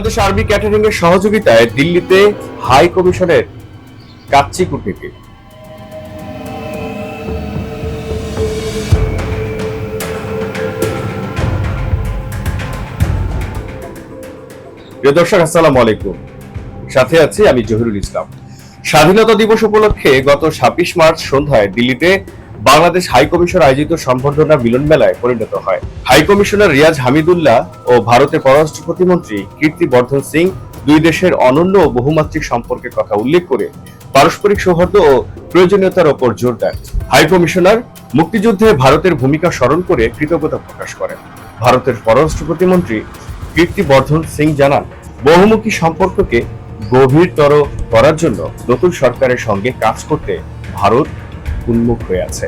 Bangladesh army catering এর সহযোগিতায় দিল্লিতে হাই কমিশনের কাচ্চি কূটনীতি। প্রিয় দর্শক, আসসালামু আলাইকুম। সাথে আছি আমি জহিরুল ইসলাম। স্বাধীনতা দিবস উপলক্ষে গত ২৬ মার্চ সন্ধ্যায় দিল্লিতে বাংলাদেশ হাই কমিশন আয়োজিত সম্বর্ধনা মিলন মেলায় পরিণত হয়। হাই কমিশনার রিয়াজ হামিদুল্লাহ ও ভারতের পররাষ্ট্র প্রতিমন্ত্রী কীর্তি বর্ধন সিং দুই দেশের অনন্য ও বহুমাত্রিক সম্পর্কের কথা উল্লেখ করে পারস্পরিক সৌহার্দ্য ও প্রয়োজনীয়তার ওপর জোর দেন। হাই কমিশনার মুক্তিযুদ্ধে ভারতের ভূমিকা স্মরণ করে কৃতজ্ঞতা প্রকাশ করেন। ভারতের পররাষ্ট্র প্রতিমন্ত্রী কীর্তি বর্ধন সিং জানান, বহুমুখী সম্পর্ককে গভীরতর করার জন্য নতুন সরকারের সঙ্গে কাজ করতে ভারত উন্মুখ হয়ে আছে।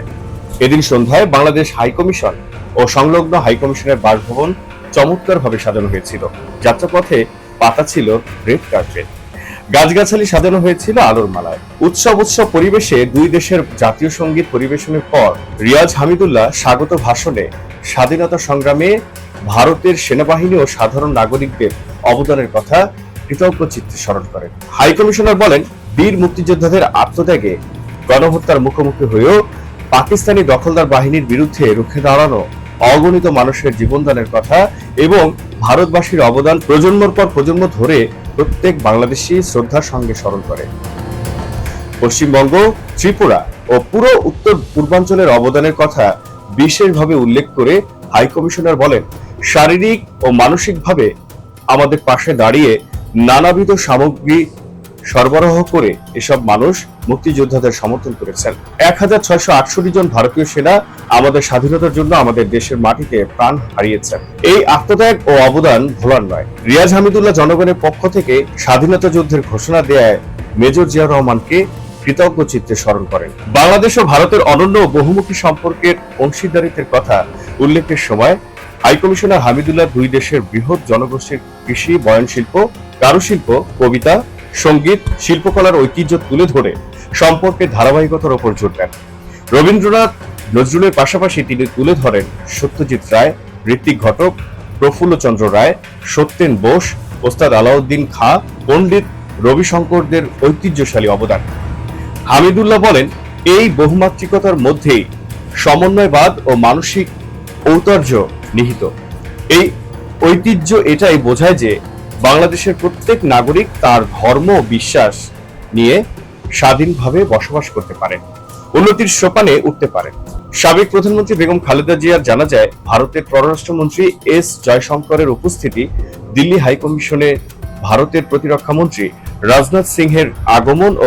এদিন সন্ধ্যায় বাংলাদেশ হাই কমিশন ও সংলগ্ন হাই কমিশনের বাসভবন চমৎকারভাবে সাজানো হয়েছিল। যাত্রাপথে পাতা ছিল রেড কার্পেট, গাছগাছালি সাজানো হয়েছিল আলোর মালায়। উৎসব পরিবেশে দুই দেশের জাতীয় সঙ্গীত পরিবেশনের পর রিয়াজ হামিদুল্লাহ স্বাগত ভাষণে স্বাধীনতা সংগ্রামে ভারতের সেনাবাহিনী ও সাধারণ নাগরিকদের অবদানের কথা কৃতজ্ঞ চিত্তে স্মরণ করেন। হাই কমিশনার বলেন, বীর মুক্তিযোদ্ধাদের আত্মত্যাগে গণহত্যার মুখোমুখি হয়েও পাকিস্তানি দখলদার বাহিনীর বিরুদ্ধে রুখে দাঁড়ানো অগণিত মানুষের জীবনদানের কথা এবং ভারতবাসীর অবদান প্রজন্মর পর প্রজন্ম ধরে প্রত্যেক বাংলাদেশী শ্রদ্ধার সঙ্গে স্মরণ করে। পশ্চিমবঙ্গ, ত্রিপুরা ও পুরো উত্তর পূর্বাঞ্চলের অবদানের কথা বিশেষভাবে উল্লেখ করে হাই কমিশনার বলেন, শারীরিক ও মানসিকভাবে আমাদের পাশে দাঁড়িয়ে নানাবিধ সামগ্রী সরবরাহ করে এসব মানুষ মুক্তিযোদ্ধাদের সমর্থন করেছেন। ১৬৬৮ জন ভারতীয় সেনা আমাদের স্বাধীনতার জন্য আমাদের দেশের মাটিতে প্রাণ হারিয়েছেন। এই আত্মত্যাগ ও অবদান ভোলার নয়। রিয়াজ হামিদুল্লাহ জনগণের পক্ষ থেকে স্বাধীনতা যুদ্ধের ঘোষণা দেয় মেজর জিয়াউর রহমানকে কৃতজ্ঞ চিত্তে স্মরণ করেন। বাংলাদেশ ও ভারতের অনন্য বহুমুখী সম্পর্কের অংশীদারিত্বের কথা উল্লেখের সময় হাই কমিশনার হামিদুল্লাহ দুই দেশের বৃহৎ জনগোষ্ঠীর কৃষি, বয়নশিল্প, কারুশিল্প, কবিতা, সঙ্গীত, শিল্পকলার ঐতিহ্য তুলে ধরে সম্পর্কের ধারাবাহিকতার ওপর জোর দেন। রবীন্দ্রনাথ, নজরুলের পাশাপাশি তিনি তুলে ধরেন সত্যজিৎ রায়, ঋত্বিক ঘটক, প্রফুল্লচন্দ্র রায়, সত্যেন বোস, ওস্তাদ আলাউদ্দিন খাঁ, পণ্ডিত রবিশঙ্করদের ঐতিহ্যশালী অবদান। হামিদুল্লাহ বলেন, এই বহুমাত্রিকতার মধ্যেই সমন্বয়বাদ ও মানসিক ঔদার্য নিহিত। এই ঐতিহ্য এটাই বোঝায় যে বাংলাদেশের প্রত্যেক নাগরিক তার ধর্ম ও বিশ্বাস নিয়ে স্বাধীনভাবে বসবাস করতে পারে, উন্নতির সোপানে উঠতে পারে। সাবেক প্রধানমন্ত্রী বেগম খালেদা জিয়ার জানাজায় ভারতের পররাষ্ট্রমন্ত্রী এস জয়শঙ্করের উপস্থিতি, দিল্লি হাই কমিশনে ভারতের প্রতিরক্ষা মন্ত্রী রাজনাথ সিংহের আগমন ও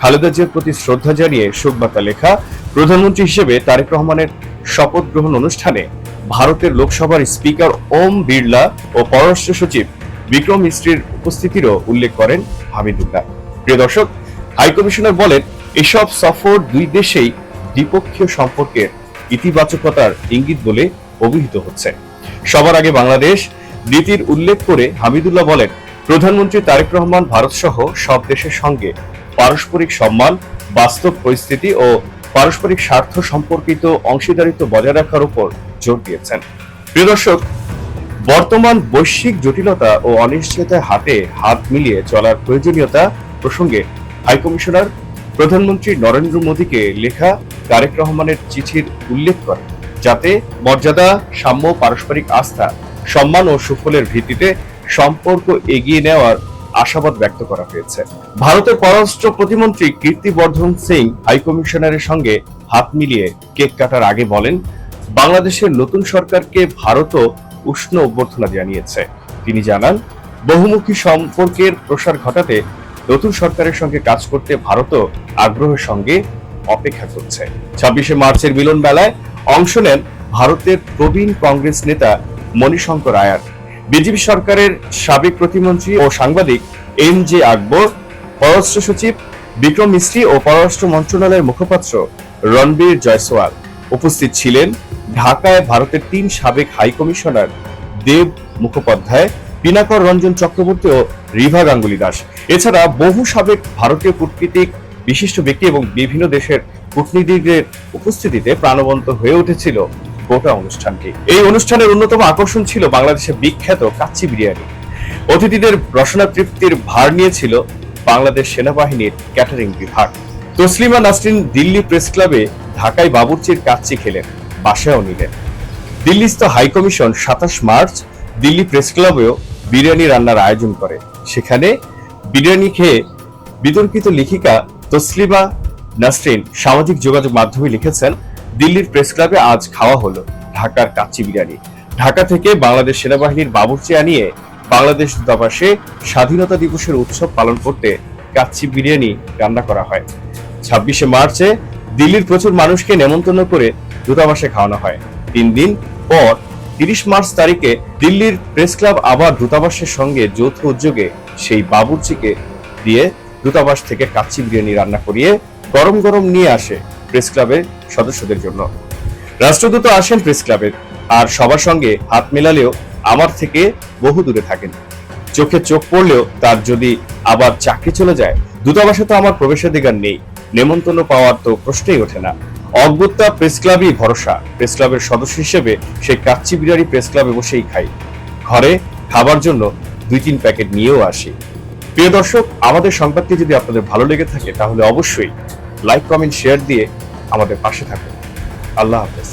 খালেদা জিয়ার প্রতি শ্রদ্ধা জানিয়ে শোকবার্তা লেখা, প্রধানমন্ত্রী হিসেবে তারেক রহমানের শপথ গ্রহণ অনুষ্ঠানে ভারতের লোকসভার স্পিকার ওম বিড়লা ও পররাষ্ট্র সচিব বিক্রম মিস্ত্রির উপস্থিতিরও উল্লেখ করেন হামিদুল্লাহ। প্রিয় দর্শক, হাই কমিশনার বলেন, এসব সফর দুই দেশেই দ্বিপক্ষীয় সম্পর্কের ইতিবাচকতার ইঙ্গিত বলে অভিহিত হচ্ছে। সবার আগে বাংলাদেশ নীতির উল্লেখ করে হামিদুল্লাহ বলেন, প্রধানমন্ত্রী তারেক রহমান ভারত সহ সব দেশের সঙ্গে পারস্পরিক সম্মান, বাস্তব পরিস্থিতি ও পারস্পরিক স্বার্থ সম্পর্কিত অংশীদারিত্ব বজায় রাখার উপর জোর দিয়েছেন। প্রিয় দর্শক, বর্তমান বৈশ্বিক জটিলতা ও অনিশ্চয়তায় হাত মিলিয়ে চলার প্রয়োজনীয়তা প্রসঙ্গে হাই কমিশনার প্রধানমন্ত্রী নরেন্দ্র মোদীকে লেখা তারেক রহমানের চিঠির উল্লেখ করেন, যাতে মর্যাদা, সাম্য, পারস্পরিক আস্থা, সম্মান ও সুফলের ভিত্তিতে সম্পর্ক এগিয়ে নেওয়ার আশাবাদ ব্যক্ত করা হয়েছে। ভারতের পররাষ্ট্র প্রতিমন্ত্রী কীর্তি বর্ধন সিং হাই কমিশনারের সঙ্গে হাত মিলিয়ে কেক কাটার আগে বলেন, বাংলাদেশের নতুন সরকারকে ভারতও উষ্ণ অভ্যর্থনা জানিয়েছে। তিনি জানান, বহুমুখী সম্পর্কের প্রসার ঘটাতে নতুন সরকারের সঙ্গে কাজ করতে ভারতও আগ্রহের সঙ্গে অপেক্ষা করছে। ২৬শে মার্চের মিলন মেলায় অংশ নেন ভারতের প্রবীণ কংগ্রেস নেতা মণিশঙ্কর আয়ার, বিজেপি সরকারের সাবেক প্রতিমন্ত্রী ও সাংবাদিক এম জে আকবর, পররাষ্ট্র সচিব বিক্রম মিস্ত্রি ও পররাষ্ট্র মন্ত্রণালয়ের মুখপাত্র রণবীর জয়সওয়াল। উপস্থিত ছিলেন ঢাকায় ভারতের ৩ সাবেক হাই কমিশনার দেব মুখোপাধ্যায়, পিনাকর রঞ্জন চক্রবর্তী ও রিভা গাঙ্গুলি দাস। এছাড়া বহু সাবেক ভারতীয় কূটনীতিক, বিশিষ্ট ব্যক্তি এবং বিভিন্ন দেশের কূটনীতিকদের উপস্থিতিতে প্রাণবন্ত হয়ে উঠেছিল গোটা অনুষ্ঠানটি। এই অনুষ্ঠানের অন্যতম আকর্ষণ ছিল বাংলাদেশের বিখ্যাত কাচ্চি বিরিয়ানি। অতিথিদের রসনা তৃপ্তির ভার নিয়েছিল বাংলাদেশ সেনাবাহিনীর ক্যাটারিং বিভাগ। তসলিমা নাসরিন দিল্লি প্রেস ক্লাবে ঢাকায় বাবুর্চির কাচ্চি খেলেন, বাসায়ও নিলেন। দিল্লিস্থ হাইকমিশন 27 মার্চ দিল্লি প্রেস ক্লাবেও বিরিয়ানি রান্নার আয়োজন করে। সেখানে বিরিয়ানি খেয়ে বিতর্কিত লেখিকা তসলিমা নাসরিন সামাজিক যোগাযোগ মাধ্যমে লিখেছেন, দিল্লির প্রেস ক্লাবে আজ খাওয়া হলো ঢাকার কাচ্চি বিরিয়ানি। ঢাকা থেকে বাংলাদেশ সেনাবাহিনীর বাবুর্চি আনিয়ে বাংলাদেশ দূতাবাসে স্বাধীনতা দিবসের উৎসব পালন করতে কাচ্চি বিরিয়ানি রান্না করা হয়। 26শে মার্চে দিল্লির প্রচুর মানুষকে নেমন্তন্ন করে দূতাবাসে খাওয়ানো হয়। 3 দিন পর 30 মার্চ তারিখে দিল্লির প্রেস ক্লাব আবার দূতাবাসের সঙ্গে যৌথ উদ্যোগে সেই বাবুর্চিকে দিয়ে দূতাবাস থেকে কাচ্চি বিরিয়ানি রান্না করিয়ে গরম গরম নিয়ে আসে প্রেস ক্লাবের সদস্যদের জন্য। রাষ্ট্রদূত আসেন প্রেস ক্লাবের, আর সবার সঙ্গে হাত মেলালেও আমার থেকে বহু দূরে থাকেন। চোখে চোখ পড়লেও তার যদি আবার চাকরি চলে যায়, দূতাবাসে তো আমার প্রবেশাধিকার নেই, নেমন্তন্ন পাওয়ার তো প্রশ্নই ওঠে না। অগত্যা প্রেস ক্লাবই ভরসা। প্রেস ক্লাবের সদস্য হিসেবে সেই কাচ্চি বিরিয়ানি প্রেস ক্লাবে বসেই খাই। ঘরে খাবার জন্য 2-3 প্যাকেট নিয়েও আসি। প্রিয় দর্শক, আমাদের সংবাদটি যদি আপনাদের ভালো লেগে থাকে তাহলে অবশ্যই লাইক, কমেন্ট, শেয়ার দিয়ে আমাদের পাশে থাকুন। আল্লাহ হাফেজ।